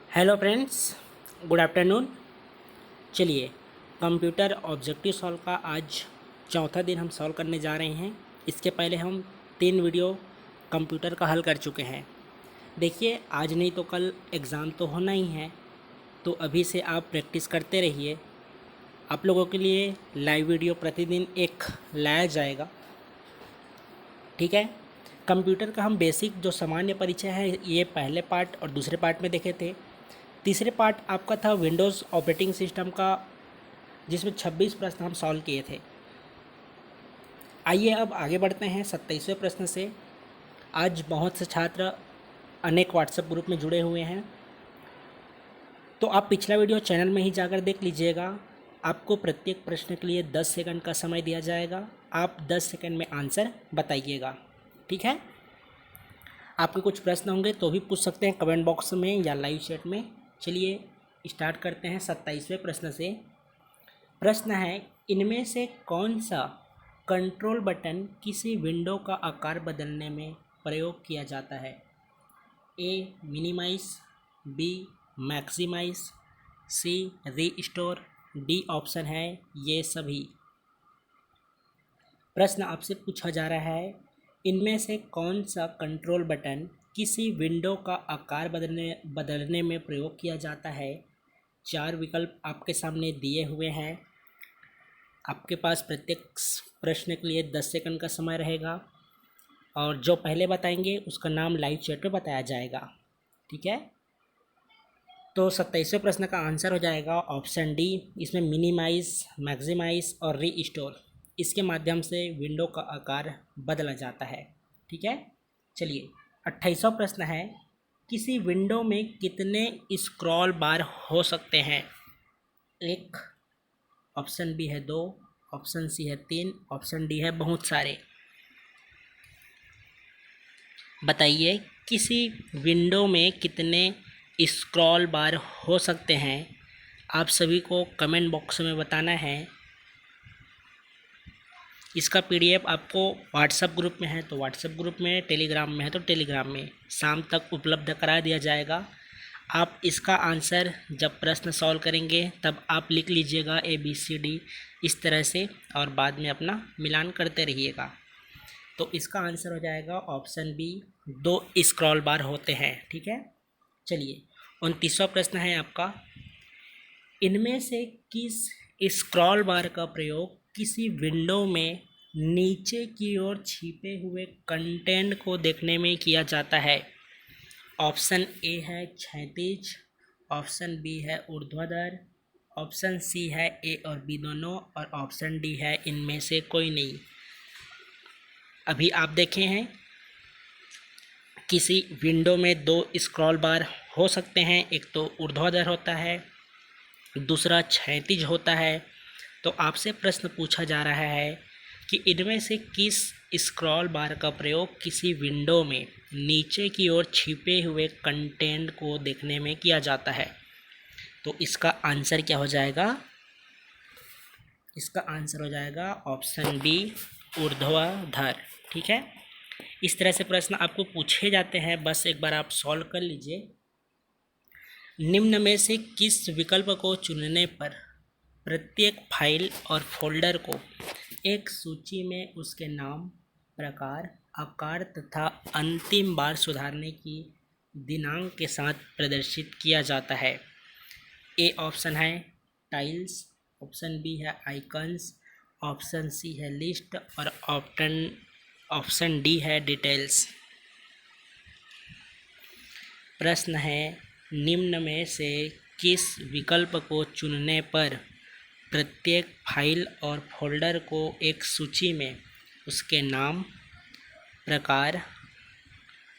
Hello friends, good afternoon. चलिए, computer objective solve का आज चौथा दिन हम सॉल्व करने जा रहे हैं। इसके पहले हम 3 वीडियो कंप्यूटर का हल कर चुके हैं। देखिए, आज नहीं तो कल एग्ज़ाम तो होना ही है, तो अभी से आप प्रैक्टिस करते रहिए। आप लोगों के लिए लाइव वीडियो प्रतिदिन एक लाया जाएगा, ठीक है। कंप्यूटर का हम बेसिक जो सामान्य परिचय है ये पहले पार्ट और दूसरे पार्ट में देखे थे। तीसरे पार्ट आपका था विंडोज़ ऑपरेटिंग सिस्टम का, जिसमें 26 प्रश्न हम सॉल्व किए थे। आइए अब आगे बढ़ते हैं 27वें प्रश्न से। आज बहुत से छात्र अनेक व्हाट्सएप ग्रुप में जुड़े हुए हैं, तो आप पिछला वीडियो चैनल में ही जाकर देख लीजिएगा। आपको प्रत्येक प्रश्न के लिए 10 सेकंड का समय दिया जाएगा। आप 10 सेकंड में आंसर बताइएगा, ठीक है। आपके कुछ प्रश्न होंगे तो भी पूछ सकते हैं कमेंट बॉक्स में या लाइव चैट में। चलिए स्टार्ट करते हैं 27वें प्रश्न से। प्रश्न है, इनमें से कौन सा कंट्रोल बटन किसी विंडो का आकार बदलने में प्रयोग किया जाता है? ए मिनिमाइज, बी मैक्सिमाइज, सी रीस्टोर, डी ऑप्शन है ये सभी। प्रश्न आपसे पूछा जा रहा है, इनमें से कौन सा कंट्रोल बटन किसी विंडो का आकार बदलने में प्रयोग किया जाता है? 4 विकल्प आपके सामने दिए हुए हैं। आपके पास प्रत्येक प्रश्न के लिए 10 सेकंड का समय रहेगा और जो पहले बताएंगे उसका नाम लाइव चैट में बताया जाएगा, ठीक है। तो 27वें प्रश्न का आंसर हो जाएगा ऑप्शन डी। इसमें मिनिमाइज, मैक्सिमाइज और रीस्टोर, इसके माध्यम से विंडो का आकार बदला जाता है, ठीक है। चलिए 28वां प्रश्न है, किसी विंडो में कितने स्क्रॉल बार हो सकते हैं? 1, ऑप्शन बी है 2, ऑप्शन सी है 3, ऑप्शन डी है बहुत सारे। बताइए किसी विंडो में कितने स्क्रॉल बार हो सकते हैं? आप सभी को कमेंट बॉक्स में बताना है। इसका पीडीएफ आपको व्हाट्सएप ग्रुप में है तो व्हाट्सएप ग्रुप में, टेलीग्राम में है तो टेलीग्राम में शाम तक उपलब्ध करा दिया जाएगा। आप इसका आंसर जब प्रश्न सॉल्व करेंगे तब आप लिख लीजिएगा ABCD इस तरह से और बाद में अपना मिलान करते रहिएगा। तो इसका आंसर हो जाएगा ऑप्शन बी, 2 स्क्रॉल बार होते हैं, ठीक है। चलिए 29वां प्रश्न है आपका, इनमें से किस स्क्रॉल बार का प्रयोग किसी विंडो में नीचे की ओर छिपे हुए कंटेंट को देखने में किया जाता है? ऑप्शन ए है क्षैतिज, ऑप्शन बी है ऊर्ध्वाधर, ऑप्शन सी है ए और बी दोनों और ऑप्शन डी है इनमें से कोई नहीं। अभी आप देखे हैं किसी विंडो में 2 स्क्रॉल बार हो सकते हैं, एक तो ऊर्ध्वाधर होता है, दूसरा क्षैतिज होता है। तो आपसे प्रश्न पूछा जा रहा है कि इनमें से किस स्क्रॉल बार का प्रयोग किसी विंडो में नीचे की ओर छिपे हुए कंटेंट को देखने में किया जाता है? तो इसका आंसर क्या हो जाएगा? इसका आंसर हो जाएगा ऑप्शन बी, ऊर्ध्वाधर, ठीक है। इस तरह से प्रश्न आपको पूछे जाते हैं, बस एक बार आप सॉल्व कर लीजिए। निम्न में से किस विकल्प को चुनने पर प्रत्येक फाइल और फोल्डर को एक सूची में उसके नाम, प्रकार, आकार तथा अंतिम बार सुधारने की दिनांक के साथ प्रदर्शित किया जाता है? ए ऑप्शन है टाइल्स, ऑप्शन बी है आइकन्स, ऑप्शन सी है लिस्ट और ऑप्शन डी है डिटेल्स। प्रश्न है, निम्न में से किस विकल्प को चुनने पर प्रत्येक फाइल और फोल्डर को एक सूची में उसके नाम, प्रकार,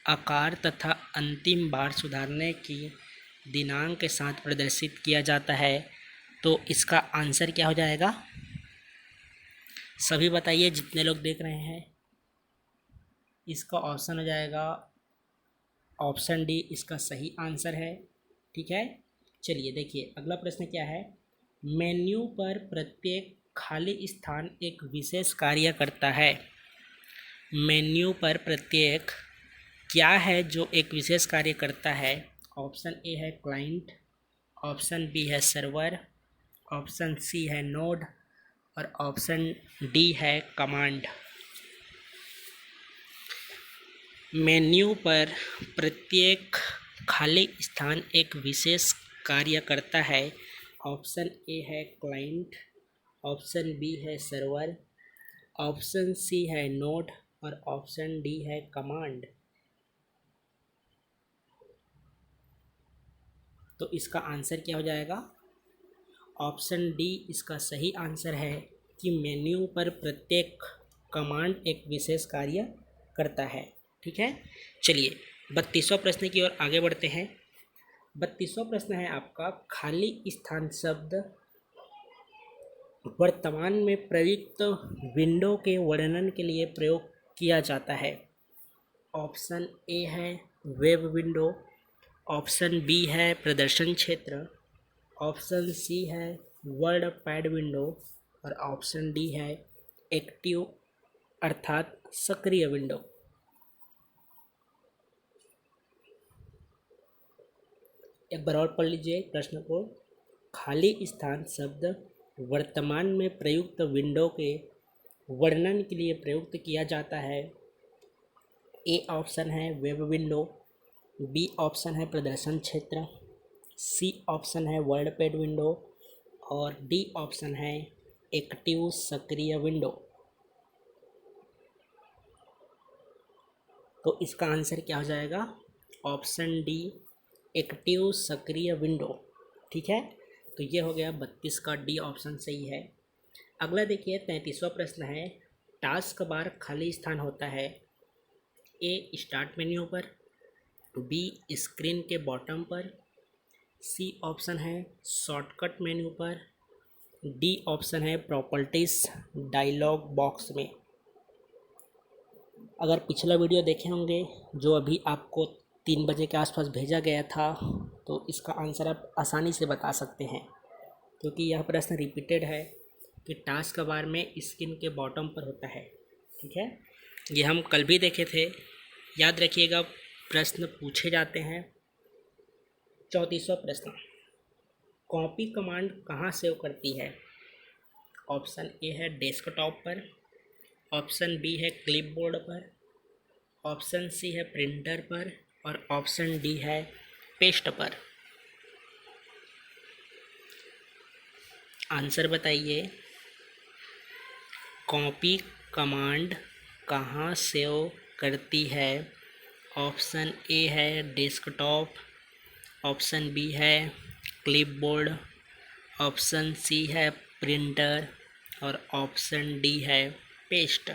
आकार तथा अंतिम बार सुधारने की दिनांक के साथ प्रदर्शित किया जाता है? तो इसका आंसर क्या हो जाएगा? सभी बताइए जितने लोग देख रहे हैं। इसका ऑप्शन हो जाएगा ऑप्शन डी, इसका सही आंसर है, ठीक है। चलिए देखिए अगला प्रश्न क्या है, मेन्यू पर प्रत्येक खाली स्थान एक विशेष कार्य करता है। मेन्यू पर प्रत्येक क्या है जो एक विशेष कार्य करता है? ऑप्शन ए है क्लाइंट, ऑप्शन बी है सर्वर, ऑप्शन सी है नोड और ऑप्शन डी है कमांड। मेन्यू पर प्रत्येक खाली स्थान एक विशेष कार्य करता है। ऑप्शन ए है क्लाइंट, ऑप्शन बी है सर्वर, ऑप्शन सी है नोड और ऑप्शन डी है कमांड। तो इसका आंसर क्या हो जाएगा? ऑप्शन डी इसका सही आंसर है कि मेन्यू पर प्रत्येक कमांड एक विशेष कार्य करता है। ठीक है, चलिए 32वां प्रश्न की ओर आगे बढ़ते हैं। 32वां प्रश्न है आपका, खाली स्थान शब्द वर्तमान में प्रयुक्त विंडो के वर्णन के लिए प्रयोग किया जाता है। ऑप्शन ए है वेब विंडो, ऑप्शन बी है प्रदर्शन क्षेत्र, ऑप्शन सी है वर्ड पैड विंडो और ऑप्शन डी है एक्टिव अर्थात सक्रिय विंडो। एक बार और पढ़ लीजिए प्रश्न को। खाली स्थान शब्द वर्तमान में प्रयुक्त विंडो के वर्णन के लिए प्रयुक्त किया जाता है। ए ऑप्शन है वेब विंडो, बी ऑप्शन है प्रदर्शन क्षेत्र, सी ऑप्शन है वर्ड पैड विंडो और डी ऑप्शन है एक्टिव सक्रिय विंडो। तो इसका आंसर क्या हो जाएगा? ऑप्शन डी एक्टिव सक्रिय विंडो। ठीक है, तो ये हो गया 32 का डी ऑप्शन सही है। अगला देखिए 33वां प्रश्न है, टास्क बार खाली स्थान होता है। ए स्टार्ट मेन्यू पर, बी स्क्रीन के बॉटम पर, सी ऑप्शन है शॉर्टकट मेन्यू पर, डी ऑप्शन है प्रॉपर्टीज डायलॉग बॉक्स में। अगर पिछला वीडियो देखे होंगे जो अभी आपको 3 बजे के आसपास भेजा गया था, तो इसका आंसर आप आसानी से बता सकते हैं, क्योंकि यह प्रश्न रिपीटेड है कि टास्क बार में स्क्रीन के बॉटम पर होता है। ठीक है, ये हम कल भी देखे थे, याद रखिएगा, प्रश्न पूछे जाते हैं। 34वां प्रश्न, कॉपी कमांड कहाँ सेव करती है? ऑप्शन ए है डेस्कटॉप पर, ऑप्शन बी है क्लिपबोर्ड पर, ऑप्शन सी है प्रिंटर पर और ऑप्शन डी है पेस्ट पर। आंसर बताइए, कॉपी कमांड कहाँ सेव करती है? ऑप्शन ए है डेस्कटॉप, ऑप्शन बी है क्लिपबोर्ड, ऑप्शन सी है प्रिंटर और ऑप्शन डी है पेस्ट।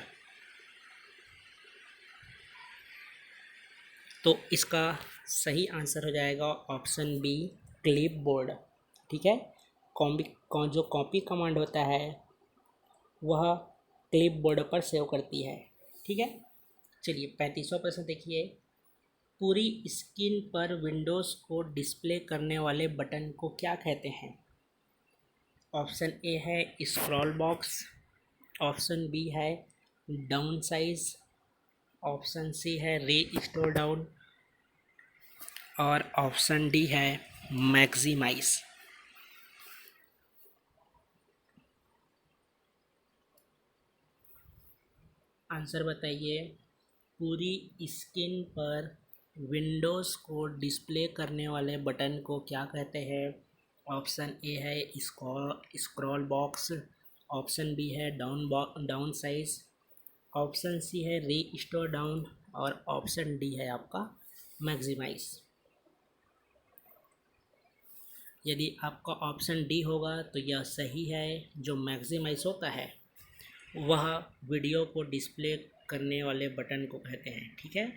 तो इसका सही आंसर हो जाएगा ऑप्शन बी क्लिपबोर्ड। ठीक है, जो कॉपी कमांड होता है वह क्लिपबोर्ड पर सेव करती है। ठीक है, चलिए 35वां प्रश्न देखिए, पूरी स्क्रीन पर विंडोज़ को डिस्प्ले करने वाले बटन को क्या कहते हैं? ऑप्शन ए है स्क्रॉल बॉक्स, ऑप्शन बी है डाउन साइज, ऑप्शन सी है रीस्टोर डाउन और ऑप्शन डी है मैक्सिमाइज। आंसर बताइए, पूरी स्क्रीन पर विंडोज़ को डिस्प्ले करने वाले बटन को क्या कहते हैं? ऑप्शन ए है स्क्रॉल बॉक्स, ऑप्शन बी है डाउन साइज, ऑप्शन सी है रीस्टोर डाउन और ऑप्शन डी है आपका मैक्सिमाइज। यदि आपका ऑप्शन डी होगा तो यह सही है। जो मैक्सिमाइज होता है वह वीडियो को डिस्प्ले करने वाले बटन को कहते हैं। ठीक है,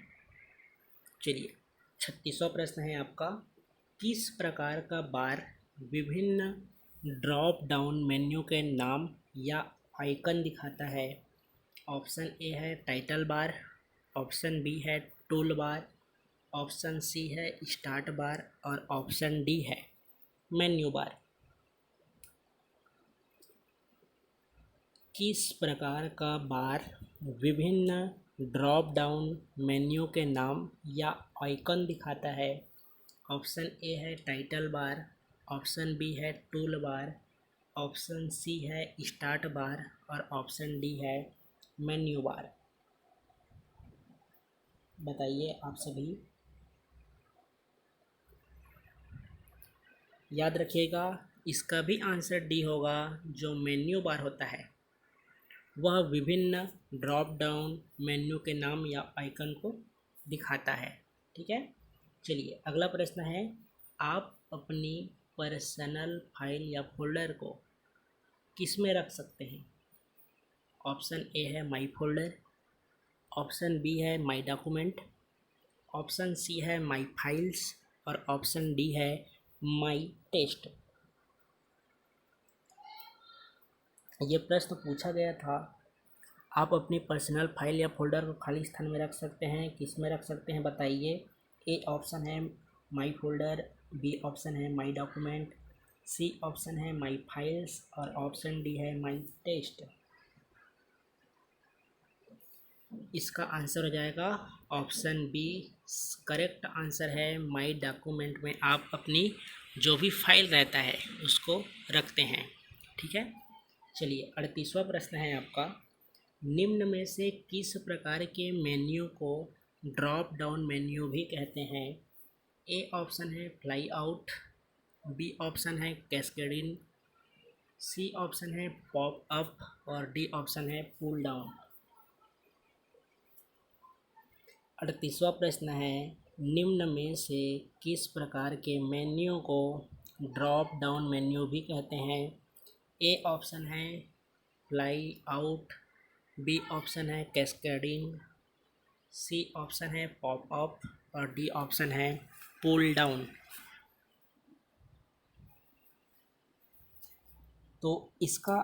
चलिए 36वां प्रश्न है आपका, किस प्रकार का बार विभिन्न ड्रॉप डाउन मेन्यू के नाम या आइकन दिखाता है? ऑप्शन ए है टाइटल बार, ऑप्शन बी है टूल बार, ऑप्शन सी है स्टार्ट बार और ऑप्शन डी है मेन्यू बार। किस प्रकार का बार विभिन्न ड्रॉप डाउन मेन्यू के नाम या आइकन दिखाता है? ऑप्शन ए है टाइटल बार, ऑप्शन बी है टूल बार, ऑप्शन सी है स्टार्ट बार और ऑप्शन डी है मेन्यू बार। बताइए आप सभी। याद रखिएगा इसका भी आंसर डी होगा। जो मेन्यू बार होता है वह विभिन्न ड्रॉप डाउन मेन्यू के नाम या आइकन को दिखाता है। ठीक है, चलिए अगला प्रश्न है, आप अपनी पर्सनल फाइल या फोल्डर को किस में रख सकते हैं? ऑप्शन ए है माई फोल्डर, ऑप्शन बी है माई डॉक्यूमेंट, ऑप्शन सी है माई फाइल्स और ऑप्शन डी है माई टेस्ट। ये प्रश्न पूछा गया था, आप अपनी पर्सनल फाइल या फोल्डर को खाली स्थान में रख सकते हैं, किस में रख सकते हैं बताइए। ए ऑप्शन है माई फोल्डर, बी ऑप्शन है माई डॉक्यूमेंट, सी ऑप्शन है माई फाइल्स और ऑप्शन डी है माई टेस्ट। इसका आंसर हो जाएगा ऑप्शन बी। करेक्ट आंसर है माई डॉक्यूमेंट में आप अपनी जो भी फाइल रहता है उसको रखते हैं। ठीक है, चलिए 38वां प्रश्न है आपका, निम्न में से किस प्रकार के मेन्यू को ड्रॉप डाउन मेन्यू भी कहते हैं? ए ऑप्शन है फ्लाई आउट, बी ऑप्शन है कैस्केडिंग, सी ऑप्शन है पॉप अप और डी ऑप्शन है पुल डाउन। 38वां प्रश्न है, निम्न में से किस प्रकार के मेन्यू को ड्रॉप डाउन मेन्यू भी कहते हैं? ए ऑप्शन है फ्लाई आउट, बी ऑप्शन है कैस्केडिंग, सी ऑप्शन है पॉप अप और डी ऑप्शन है पुल डाउन। तो इसका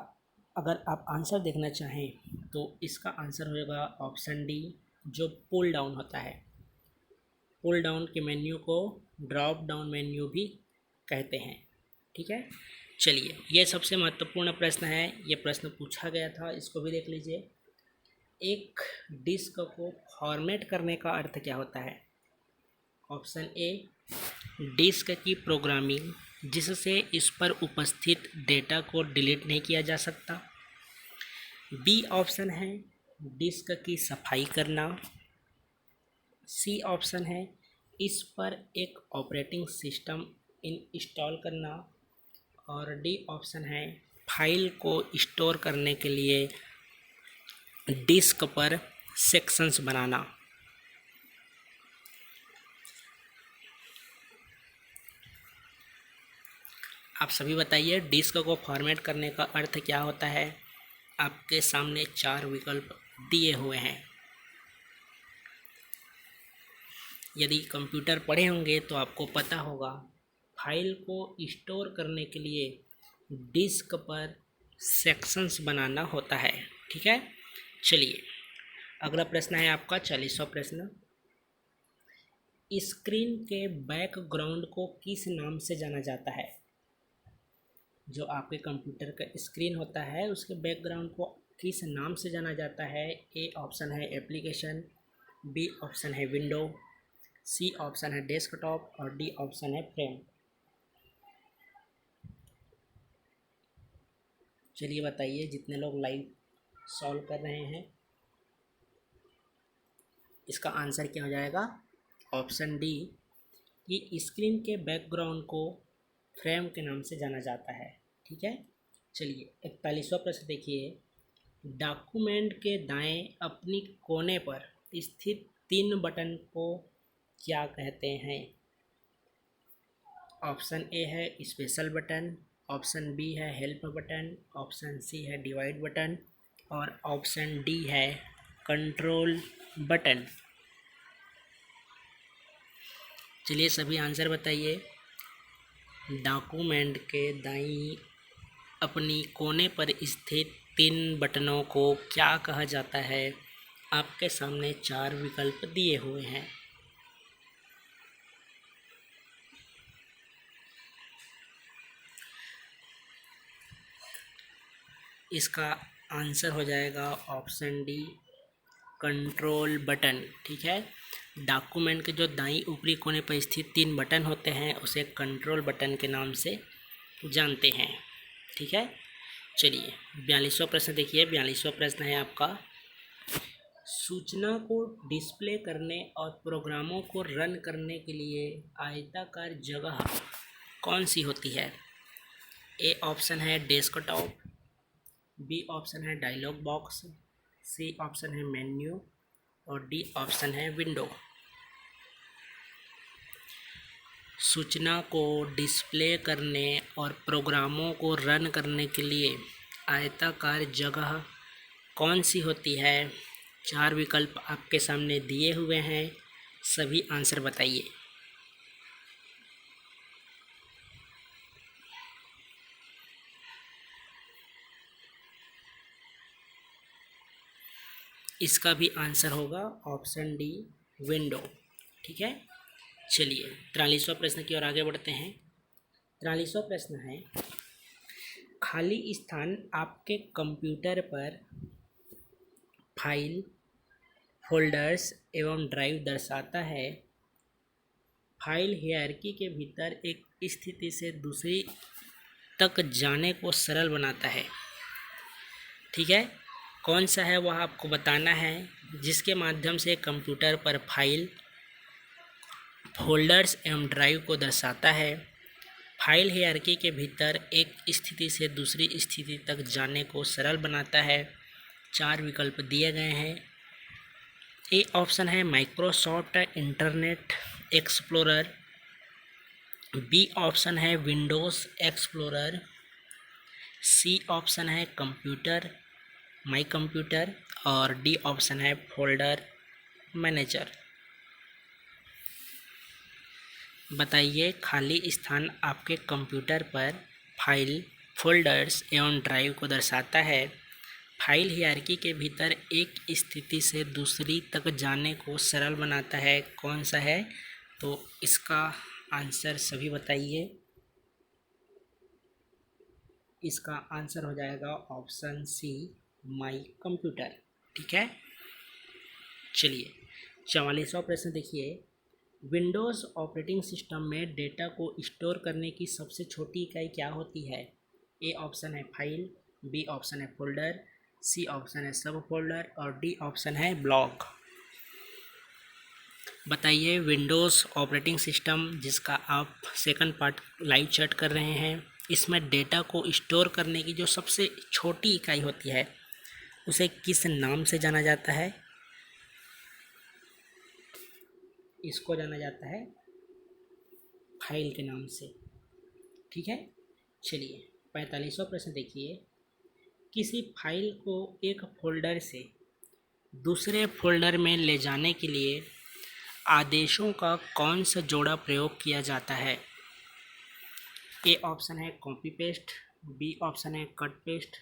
अगर आप आंसर देखना चाहें तो इसका आंसर होगा ऑप्शन डी, जो पुल डाउन होता है। पुल डाउन के मेन्यू को ड्रॉप डाउन मेन्यू भी कहते हैं। ठीक है, चलिए यह सबसे महत्वपूर्ण प्रश्न है, ये प्रश्न पूछा गया था, इसको भी देख लीजिए। एक डिस्क को फॉर्मेट करने का अर्थ क्या होता है? ऑप्शन ए, डिस्क की प्रोग्रामिंग जिससे इस पर उपस्थित डेटा को डिलीट नहीं किया जा सकता। बी ऑप्शन है डिस्क की सफाई करना, सी ऑप्शन है इस पर एक ऑपरेटिंग सिस्टम इंस्टॉल करना और डी ऑप्शन है फाइल को स्टोर करने के लिए डिस्क पर सेक्शंस बनाना। आप सभी बताइए डिस्क को फॉर्मेट करने का अर्थ क्या होता है? आपके सामने 4 विकल्प दिए हुए हैं। यदि कंप्यूटर पढ़े होंगे तो आपको पता होगा फाइल को स्टोर करने के लिए डिस्क पर सेक्शंस बनाना होता है। ठीक है, चलिए अगला प्रश्न है आपका 40वां प्रश्न, स्क्रीन के बैकग्राउंड को किस नाम से जाना जाता है? जो आपके कंप्यूटर का स्क्रीन होता है उसके बैकग्राउंड को किस नाम से जाना जाता है? ए ऑप्शन है एप्लीकेशन, बी ऑप्शन है विंडो, सी ऑप्शन है डेस्कटॉप और डी ऑप्शन है फ्रेम। चलिए बताइए जितने लोग लाइव सॉल्व कर रहे हैं। इसका आंसर क्या हो जाएगा? ऑप्शन डी, कि स्क्रीन के बैकग्राउंड को फ्रेम के नाम से जाना जाता है। ठीक है, चलिए 41वां प्रश्न देखिए, डॉक्यूमेंट के दाएं अपनी कोने पर स्थित 3 बटन को क्या कहते हैं? ऑप्शन ए है स्पेशल बटन, ऑप्शन बी है हेल्प बटन, ऑप्शन सी है डिवाइड बटन और ऑप्शन डी है कंट्रोल बटन। चलिए सभी आंसर बताइए। डॉक्यूमेंट के दाईं अपनी कोने पर स्थित 3 बटनों को क्या कहा जाता है? आपके सामने 4 विकल्प दिए हुए हैं। इसका आंसर हो जाएगा ऑप्शन डी, कंट्रोल बटन। ठीक है, डॉक्यूमेंट के जो दाईं ऊपरी कोने पर स्थित 3 बटन होते हैं उसे कंट्रोल बटन के नाम से जानते हैं। ठीक है, चलिए 42वां प्रश्न देखिए। 42वां प्रश्न है आपका, सूचना को डिस्प्ले करने और प्रोग्रामों को रन करने के लिए आयताकार जगह कौन सी होती है? ए ऑप्शन है डेस्कटॉप, बी ऑप्शन है डायलॉग बॉक्स, सी ऑप्शन है मेन्यू और डी ऑप्शन है विंडो। सूचना को डिस्प्ले करने और प्रोग्रामों को रन करने के लिए आयताकार जगह कौन सी होती है? 4 विकल्प आपके सामने दिए हुए हैं, सभी आंसर बताइए। इसका भी आंसर होगा ऑप्शन डी विंडो। ठीक है, चलिए 43वां प्रश्न की ओर आगे बढ़ते हैं। 43वां प्रश्न है, खाली स्थान आपके कंप्यूटर पर फाइल, फोल्डर्स एवं ड्राइव दर्शाता है। फाइल हायरार्की के भीतर एक स्थिति से दूसरी तक जाने को सरल बनाता है। ठीक है, कौन सा है वह आपको बताना है, जिसके माध्यम से कंप्यूटर पर फाइल, फोल्डर्स एवं ड्राइव को दर्शाता है। फाइल हायरार्की के भीतर एक स्थिति से दूसरी स्थिति तक जाने को सरल बनाता है। 4 विकल्प दिए गए हैं। ए ऑप्शन है Microsoft Internet Explorer, B option है विंडोज़ एक्सप्लोरर, सी ऑप्शन है कंप्यूटर माई कंप्यूटर और डी ऑप्शन है फोल्डर मैनेजर। बताइए, खाली स्थान आपके कंप्यूटर पर फाइल, फोल्डर्स एवं ड्राइव को दर्शाता है। फाइल हायरार्की के भीतर एक स्थिति से दूसरी तक जाने को सरल बनाता है, कौन सा है? तो इसका आंसर सभी बताइए। इसका आंसर हो जाएगा ऑप्शन सी माई कंप्यूटर। ठीक है, चलिए 44वां प्रश्न देखिए। विंडोज़ ऑपरेटिंग सिस्टम में डेटा को स्टोर करने की सबसे छोटी इकाई क्या होती है? ए ऑप्शन है फाइल, बी ऑप्शन है फोल्डर, सी ऑप्शन है सब फोल्डर और डी ऑप्शन है ब्लॉक। बताइए, विंडोज़ ऑपरेटिंग सिस्टम जिसका आप सेकंड पार्ट लाइव चैट कर रहे हैं, इसमें डेटा को स्टोर करने की जो सबसे छोटी इकाई होती है उसे किस नाम से जाना जाता है? इसको जाना जाता है फाइल के नाम से। ठीक है, चलिए 45वां प्रश्न देखिए। किसी फाइल को एक फोल्डर से दूसरे फोल्डर में ले जाने के लिए आदेशों का कौन सा जोड़ा प्रयोग किया जाता है? ए ऑप्शन है कॉपी पेस्ट, बी ऑप्शन है कट पेस्ट,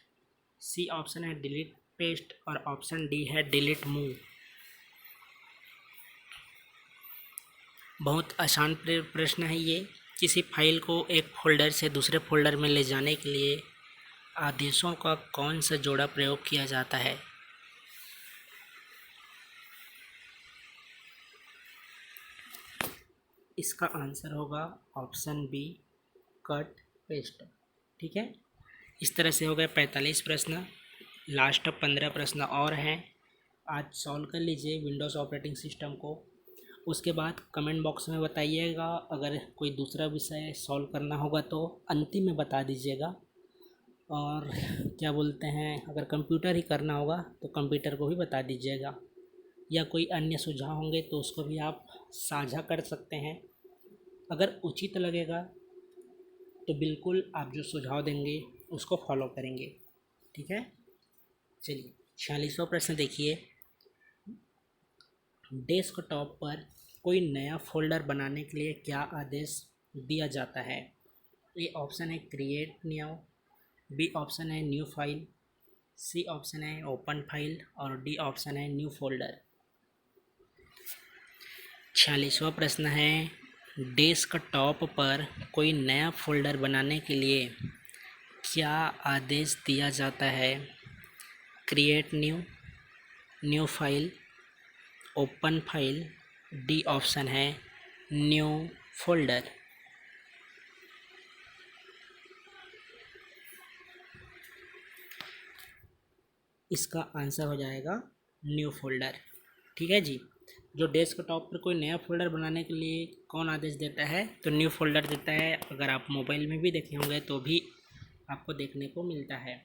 सी ऑप्शन है डिलीट पेस्ट और ऑप्शन डी है डिलीट मूव। बहुत आसान प्रश्न है ये। किसी फाइल को एक फोल्डर से दूसरे फोल्डर में ले जाने के लिए आदेशों का कौन सा जोड़ा प्रयोग किया जाता है? इसका आंसर होगा ऑप्शन बी कट पेस्ट। ठीक है, इस तरह से हो गए 45 प्रश्न। लास्ट 15 प्रश्न और हैं, आज सॉल्व कर लीजिए विंडोज़ ऑपरेटिंग सिस्टम को। उसके बाद कमेंट बॉक्स में बताइएगा, अगर कोई दूसरा विषय सॉल्व करना होगा तो अंतिम में बता दीजिएगा। और क्या बोलते हैं, अगर कंप्यूटर ही करना होगा तो कंप्यूटर को भी बता दीजिएगा, या कोई अन्य सुझाव होंगे तो उसको भी आप साझा कर सकते हैं। अगर उचित लगेगा तो बिल्कुल आप जो सुझाव देंगे उसको फॉलो करेंगे। ठीक है, चलिए 46वां प्रश्न देखिए। डेस्कटॉप पर कोई नया फोल्डर बनाने के लिए क्या आदेश दिया जाता है? ए ऑप्शन है क्रिएट न्यू, बी ऑप्शन है न्यू फाइल, सी ऑप्शन है ओपन फाइल और डी ऑप्शन है न्यू फोल्डर। 46वां प्रश्न है, डेस्कटॉप पर कोई नया फोल्डर बनाने के लिए क्या आदेश दिया जाता है? Create new, new file, open file D option है न्यू फोल्डर। इसका आंसर हो जाएगा न्यू फोल्डर। ठीक है जी। जो डेस्कटॉप पर कोई नया फोल्डर बनाने के लिए कौन आदेश देता है, तो न्यू फोल्डर देता है। अगर आप मोबाइल में भी देखे होंगे तो भी आपको देखने को मिलता है।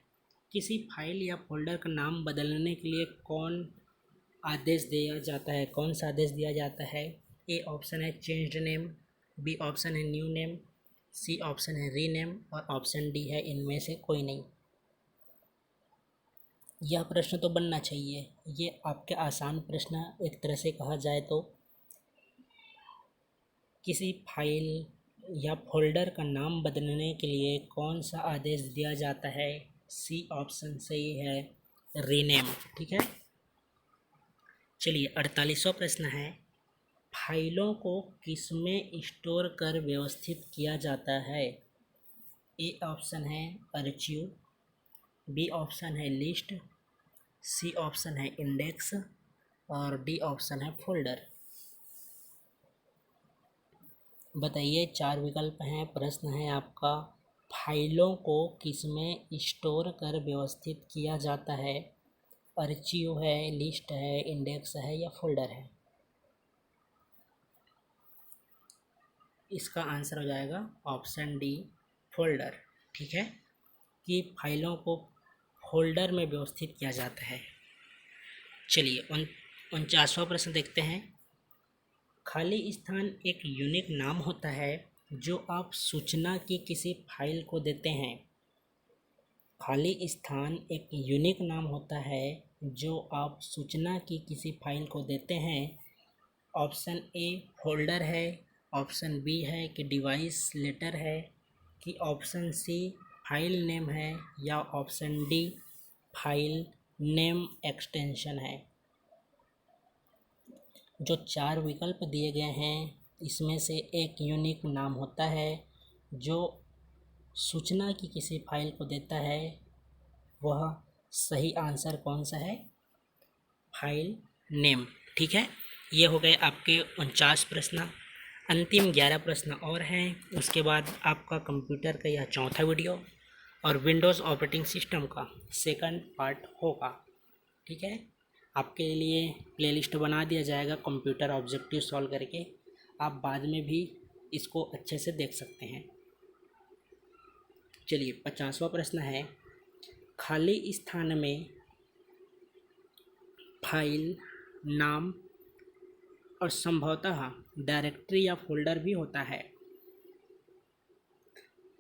किसी फाइल या फोल्डर का नाम बदलने के लिए कौन आदेश दिया जाता है, कौन सा आदेश दिया जाता है? ए ऑप्शन है चेंज्ड नेम, बी ऑप्शन है न्यू नेम, सी ऑप्शन है रीनेम और ऑप्शन डी है इनमें से कोई नहीं। यह प्रश्न तो बनना चाहिए, ये आपके आसान प्रश्न एक तरह से कहा जाए तो। किसी फाइल या फोल्डर का नाम बदलने के लिए कौन सा आदेश दिया जाता है? सी ऑप्शन सही है रीनेम। ठीक है। चलिए 48वां प्रश्न है, फाइलों को किसमें स्टोर कर व्यवस्थित किया जाता है? ए ऑप्शन है आर्चिव, बी ऑप्शन है लिस्ट, सी ऑप्शन है इंडेक्स और डी ऑप्शन है फोल्डर। बताइए, 4 विकल्प हैं। प्रश्न है आपका, फाइलों को किसमें स्टोर कर व्यवस्थित किया जाता है? आर्चिव है, लिस्ट है, इंडेक्स है या फोल्डर है? इसका आंसर हो जाएगा ऑप्शन डी फोल्डर। ठीक है, कि फाइलों को फोल्डर में व्यवस्थित किया जाता है। चलिए 49वां प्रश्न देखते हैं। खाली स्थान एक यूनिक नाम होता है जो आप सूचना की किसी फाइल को देते हैं। खाली स्थान एक यूनिक नाम होता है जो आप सूचना की किसी फाइल को देते हैं। ऑप्शन ए फोल्डर है, ऑप्शन बी है कि डिवाइस लेटर है, कि ऑप्शन सी फाइल नेम है या option D file name extension है। जो 4 विकल्प दिए गए हैं इसमें से एक यूनिक नाम होता है जो सूचना की किसी फाइल को देता है। वह सही आंसर कौन सा है? File name. ठीक है, ये हो गए आपके 49 प्रश्न। अंतिम 11 प्रश्न और हैं, उसके बाद आपका कंप्यूटर का यह चौथा वीडियो और विंडोज़ ऑपरेटिंग सिस्टम का सेकंड पार्ट होगा। ठीक है, आपके लिए प्लेलिस्ट बना दिया जाएगा कंप्यूटर ऑब्जेक्टिव सॉल्व करके, आप बाद में भी इसको अच्छे से देख सकते हैं। चलिए 50वां प्रश्न है, खाली स्थान में फाइल नाम और संभवतः डायरेक्टरी या फोल्डर भी होता है।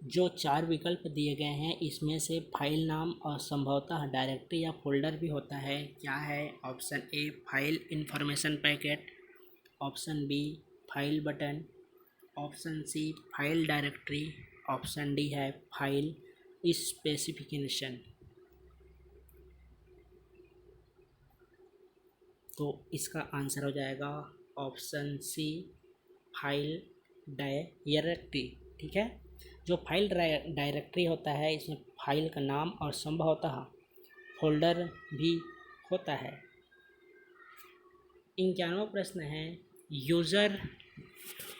जो 4 विकल्प दिए गए हैं इसमें से फाइल नाम और संभवतः डायरेक्टरी या फोल्डर भी होता है। क्या है? Option A file information packet, option B file button, option C file directory, option D है फाइल स्पेसिफिकेशन। तो इसका आंसर हो जाएगा ऑप्शन सी फाइल डायरेक्टरी। ठीक है, जो फाइल डायरेक्टरी होता है इसमें फाइल का नाम और संभवतः फोल्डर भी होता है। 51वां प्रश्न है, यूज़र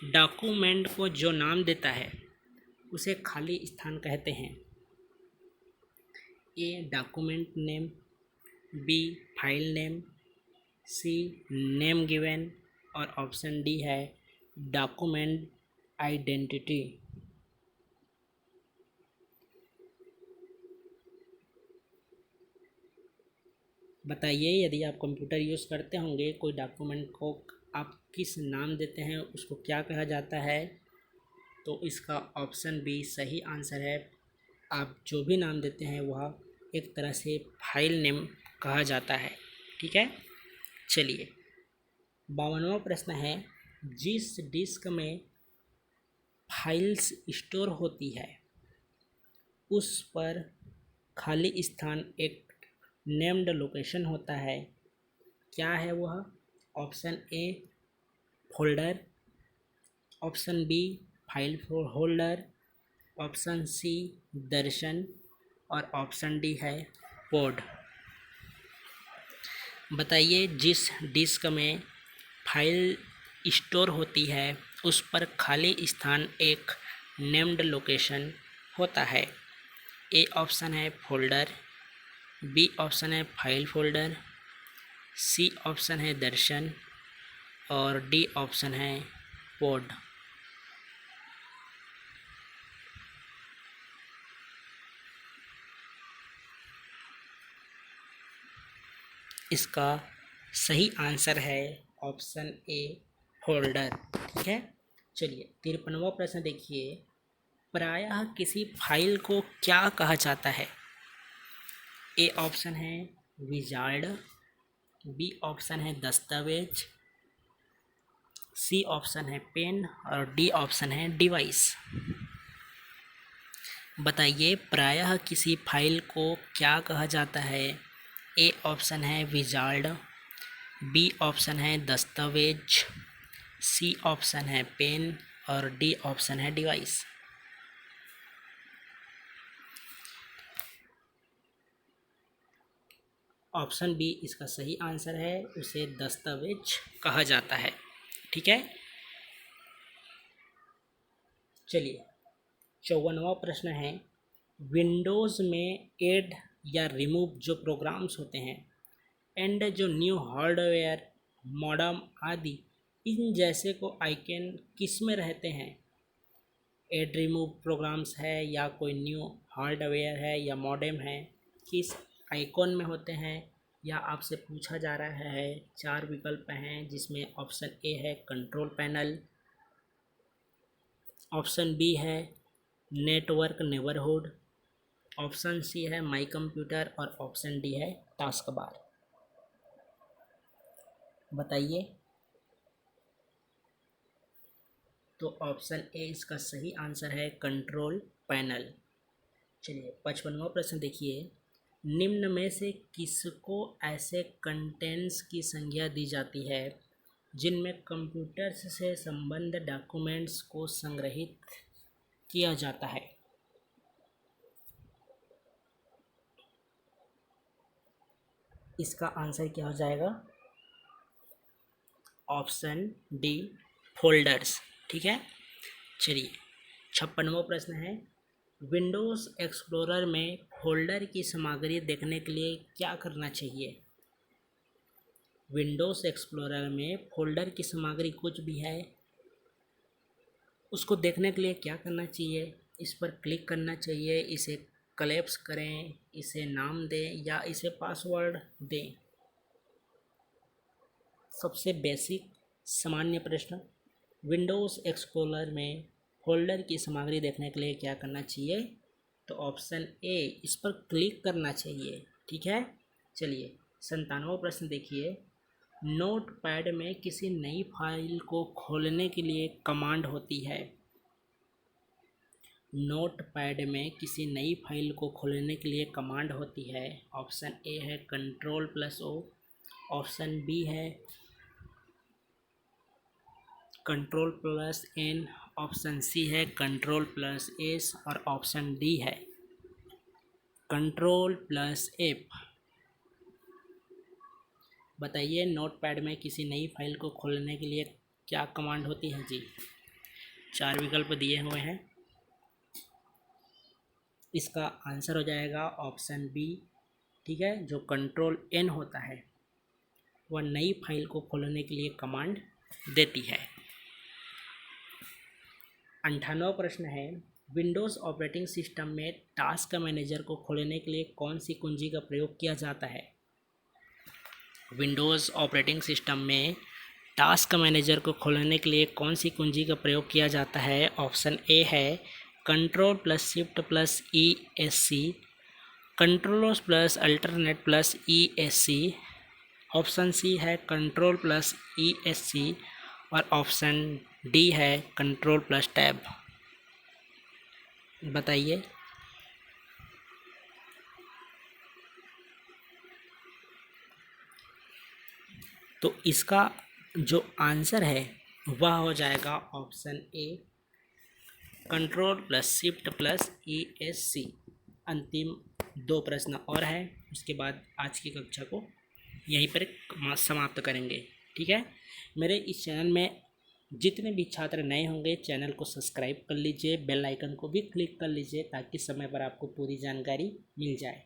डॉक्यूमेंट को जो नाम देता है उसे खाली स्थान कहते हैं। A document name, B file name, C name given और ऑप्शन डी है डॉक्यूमेंट आइडेंटिटी। बताइए, यदि आप कंप्यूटर यूज़ करते होंगे, कोई डॉक्यूमेंट को आप किस नाम देते हैं, उसको क्या कहा जाता है? तो इसका ऑप्शन बी सही आंसर है। आप जो भी नाम देते हैं वह एक तरह से फाइल नेम कहा जाता है। ठीक है, चलिए 52वां प्रश्न है, जिस डिस्क में फाइल्स स्टोर होती है उस पर खाली स्थान एक नेम्ड लोकेशन होता है। क्या है वह? Option A folder, option B file holder, option C दर्शन और ऑप्शन डी है पोड। बताइए, जिस डिस्क में फाइल स्टोर होती है उस पर खाली स्थान एक नेम्ड लोकेशन होता है। ए ऑप्शन है फोल्डर, बी ऑप्शन है फाइल फोल्डर, सी ऑप्शन है दर्शन और डी ऑप्शन है पोड। इसका सही आंसर है ऑप्शन ए फोल्डर। ठीक है, चलिए 53वां प्रश्न देखिए, प्रायः किसी फाइल को क्या कहा जाता है? ए ऑप्शन है विजार्ड, बी ऑप्शन है दस्तावेज, सी ऑप्शन है पेन और डी ऑप्शन है डिवाइस। बताइए प्रायः किसी फाइल को क्या कहा जाता है? ए ऑप्शन है विजार्ड, बी ऑप्शन है दस्तावेज, सी ऑप्शन है पेन और डी ऑप्शन है डिवाइस। ऑप्शन बी इसका सही आंसर है, उसे दस्तावेज कहा जाता है। ठीक है, चलिए 54वां प्रश्न है, विंडोज़ में ऐड या रिमूव जो प्रोग्राम्स होते हैं एंड जो न्यू हार्डवेयर मॉडम आदि इन जैसे को आइकन किस में रहते हैं? ऐड रिमूव प्रोग्राम्स है या कोई न्यू हार्डवेयर है या मॉडेम है, किस आइकॉन में होते हैं? या आपसे पूछा जा रहा है 4 विकल्प हैं जिसमें ऑप्शन ए है कंट्रोल पैनल, ऑप्शन बी है नेटवर्क नेबरहुड, ऑप्शन सी है माई कंप्यूटर और ऑप्शन डी है टास्क बार। बताइए। तो ऑप्शन ए इसका सही आंसर है कंट्रोल पैनल। चलिए 55वां प्रश्न देखिए, निम्न में से किसको ऐसे कंटेंट्स की संज्ञा दी जाती है जिनमें कंप्यूटर्स से संबंध डॉक्यूमेंट्स को संग्रहित किया जाता है? इसका आंसर क्या हो जाएगा? Option D folders. ठीक है, चलिए 56वां प्रश्न है, विंडोज़ एक्सप्लोरर में फोल्डर की सामग्री देखने के लिए क्या करना चाहिए? विंडोज़ एक्सप्लोरर में फोल्डर की सामग्री कुछ भी है उसको देखने के लिए क्या करना चाहिए? इस पर क्लिक करना चाहिए, इसे कलेप्स करें, इसे नाम दें या इसे पासवर्ड दें? सबसे बेसिक सामान्य प्रश्न, विंडोज़ एक्सप्लोरर में फोल्डर की सामग्री देखने के लिए क्या करना चाहिए? तो ऑप्शन ए इस पर क्लिक करना चाहिए। ठीक है, चलिए 97वां प्रश्न देखिए, नोट पैड में किसी नई फाइल को खोलने के लिए कमांड होती है। नोट पैड में किसी नई फाइल को खोलने के लिए कमांड होती है। ऑप्शन ए है Ctrl+O, ऑप्शन बी है Ctrl+N, ऑप्शन सी है Ctrl+S और ऑप्शन डी है Ctrl+F। बताइए नोटपैड में किसी नई फाइल को खोलने के लिए क्या कमांड होती है जी? 4 विकल्प दिए हुए हैं, इसका आंसर हो जाएगा ऑप्शन बी। ठीक है, जो Ctrl+N होता है वह नई फाइल को खोलने के लिए कमांड देती है। 98वां प्रश्न है, विंडोज़ ऑपरेटिंग सिस्टम में टास्क मैनेजर को खोलने के लिए कौन सी कुंजी का प्रयोग किया जाता है? विंडोज़ ऑपरेटिंग सिस्टम में टास्क मैनेजर को खोलने के लिए कौन सी कुंजी का प्रयोग किया जाता है? ऑप्शन ए है Ctrl+Shift+ESC, Ctrl+Alt+ESC, ऑप्शन सी है Ctrl+ESC और ऑप्शन डी है Ctrl+Tab। बताइए। तो इसका जो आंसर है वह हो जाएगा ऑप्शन ए Ctrl+Shift+ESC। अंतिम 2 प्रश्न और है, उसके बाद आज की कक्षा को यहीं पर समाप्त करेंगे। ठीक है, मेरे इस चैनल में जितने भी छात्र नए होंगे चैनल को सब्सक्राइब कर लीजिए, बेल आइकन को भी क्लिक कर लीजिए ताकि समय पर आपको पूरी जानकारी मिल जाए।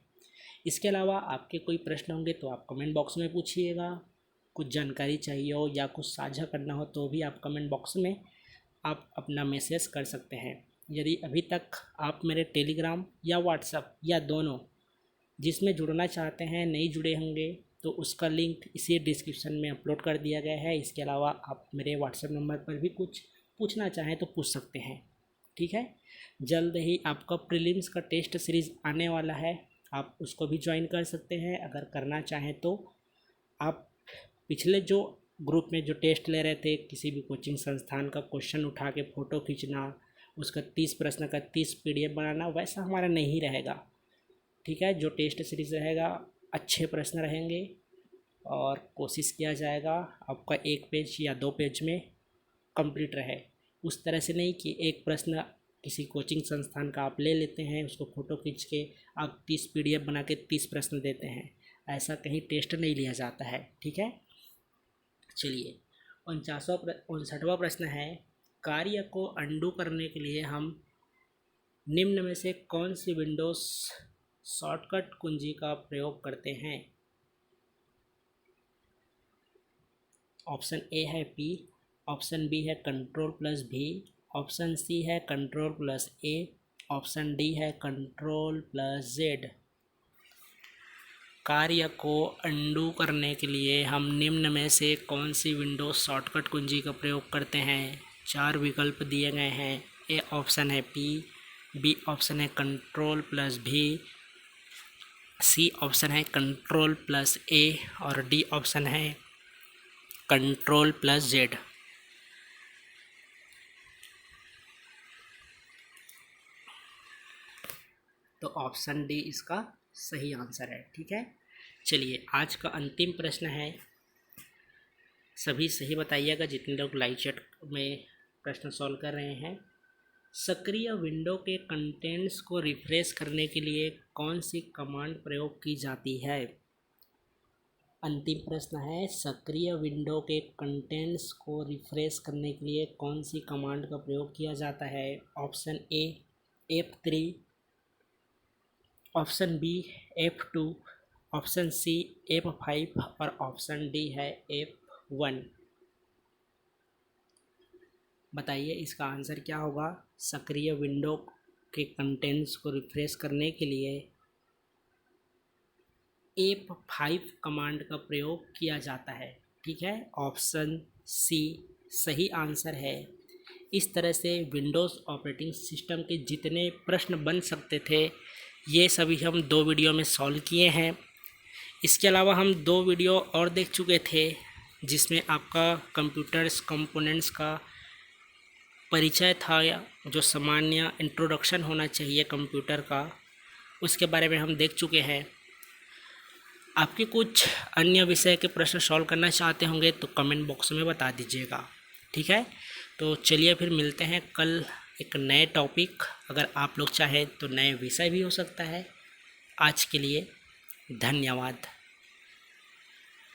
इसके अलावा आपके कोई प्रश्न होंगे तो आप कमेंट बॉक्स में पूछिएगा। कुछ जानकारी चाहिए हो या कुछ साझा करना हो तो भी आप कमेंट बॉक्स में आप अपना मैसेज कर सकते हैं। यदि अभी तक आप मेरे टेलीग्राम या व्हाट्सएप या दोनों जिसमें जुड़ना चाहते हैं नहीं जुड़े होंगे तो उसका लिंक इसी डिस्क्रिप्शन में अपलोड कर दिया गया है। इसके अलावा आप मेरे व्हाट्सएप नंबर पर भी कुछ पूछना चाहें तो पूछ सकते हैं। ठीक है, जल्द ही आपका प्रीलिम्स का टेस्ट सीरीज़ आने वाला है, आप उसको भी ज्वाइन कर सकते हैं। अगर करना चाहें तो आप पिछले जो ग्रुप में जो टेस्ट ले रहे थे, किसी भी कोचिंग संस्थान का क्वेश्चन उठा के फ़ोटो खींचना, उसका 30 प्रश्न का 30 PDF बनाना, वैसा हमारा नहीं रहेगा। ठीक है, जो टेस्ट सीरीज़ रहेगा अच्छे प्रश्न रहेंगे और कोशिश किया जाएगा आपका 1 पेज या 2 पेज में कंप्लीट रहे। उस तरह से नहीं कि एक प्रश्न किसी कोचिंग संस्थान का आप ले लेते हैं, उसको फ़ोटो खींच के आप 30 PDF बना के 30 प्रश्न देते हैं, ऐसा कहीं टेस्ट नहीं लिया जाता है। ठीक है, चलिए 59वां प्रश्न है, कार्य को अंडू करने के लिए हम निम्न में से कौन सी विंडोज़ शॉर्टकट कुंजी का प्रयोग करते हैं? ऑप्शन ए है P, ऑप्शन बी है Ctrl+V, ऑप्शन सी है Ctrl+A, ऑप्शन डी है Ctrl+Z। कार्य को अंडू करने के लिए हम निम्न में से कौन सी विंडोज शॉर्टकट कुंजी का प्रयोग करते हैं? 4 विकल्प दिए गए हैं। ए ऑप्शन है P, बी ऑप्शन है Ctrl+V, सी ऑप्शन है Ctrl+A और डी ऑप्शन है Ctrl+Z। तो ऑप्शन डी इसका सही आंसर है। ठीक है, चलिए आज का अंतिम प्रश्न है, सभी सही बताइएगा जितने लोग लाइव चैट में प्रश्न सॉल्व कर रहे हैं। सक्रिय विंडो के कंटेंट्स को रिफ्रेश करने के लिए कौन सी कमांड प्रयोग की जाती है? अंतिम प्रश्न है, सक्रिय विंडो के कंटेंट्स को रिफ्रेश करने के लिए कौन सी कमांड का प्रयोग किया जाता है? Option A F3, option B F2, option C F5 और ऑप्शन डी है F1। बताइए इसका आंसर क्या होगा? सक्रिय विंडो के कंटेंट्स को रिफ्रेश करने के लिए F5 कमांड का प्रयोग किया जाता है। ठीक है, ऑप्शन सी सही आंसर है। इस तरह से विंडोज़ ऑपरेटिंग सिस्टम के जितने प्रश्न बन सकते थे ये सभी हम 2 वीडियो में सॉल्व किए हैं। इसके अलावा हम 2 वीडियो और देख चुके थे जिसमें आपका कंप्यूटर्स कंपोनेंट्स का परिचय था, या जो सामान्य इंट्रोडक्शन होना चाहिए कंप्यूटर का, उसके बारे में हम देख चुके हैं। आपके कुछ अन्य विषय के प्रश्न सॉल्व करना चाहते होंगे तो कमेंट बॉक्स में बता दीजिएगा। ठीक है, तो चलिए फिर मिलते हैं कल एक नए टॉपिक, अगर आप लोग चाहें तो नए विषय भी हो सकता है। आज के लिए धन्यवाद।